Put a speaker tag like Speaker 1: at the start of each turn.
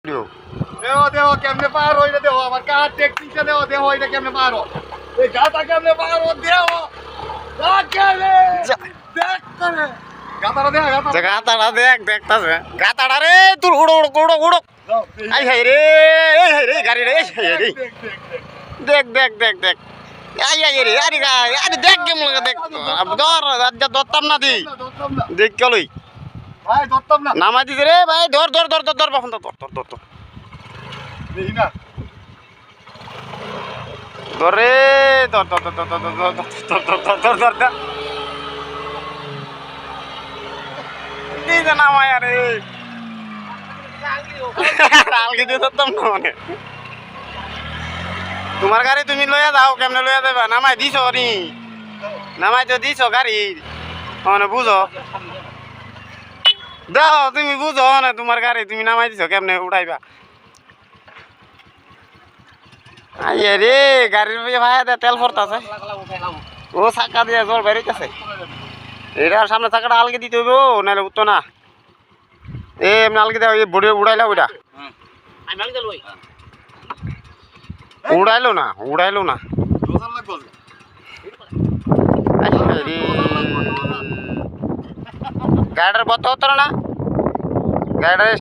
Speaker 1: দেও দেও কেমনে পার হইলে দেও আমার কার টেকনিকটা দেও দেও হইলে কেমনে পার হো এই গাতা কেমনে পার হো দেও রাখলে দেখ করে গাতাটা দে গাতা
Speaker 2: গাতাটা দেখ দেখতাছে গাতাটা রে তুই উড়ো উড়ো উড়ো উড়ো আই হাই রে এই হাই রে গাড়ি রে এই হাই রে দেখ দেখ দেখ দেখ আই আই রে আরে গাই আরে দেখ কেমন লাগে দেখ ধর রাজ্জা ধরতাম না দি দেখ কলই
Speaker 1: ভাই ধরতাম না
Speaker 2: নামাই দিছে রে ভাই ধর ধর ধর ধর বাহন ধর ধর ধর ধর
Speaker 1: দেই না
Speaker 2: ধর রে ধর ধর ধর ধর ধর ধর ধর ধর ধর ধর এই যে নামাই আরে আলগে দিয়ে ধরতাম না মানে তোমার গাড়ি তুমি লইয়া যাও কেমনে লইয়া যাবা নামাই দিছো নি নামাই তো দিছো গাড়ি মানে বুঝো দাও তুমি বুঝো না তোমার গাড়ি তুমি নামাই দিছো কেমনে উঠাইবা আইয়ে রে গাড়ির পিছে ভাই তেল ভরতাছে ও চাকা দিয়ে জল বেরিয়েছে এটার সামনে চাকাটা আলগে দিতে হইব নাহলে উঠতো না এমনি আলগে দেওয়া বডি উড়াইলা ওইটা উড়াইলো না উড়াইলো না
Speaker 1: রোজার লাগবে
Speaker 2: গাড়িটার বদ্ধ হতো না গাড়িটার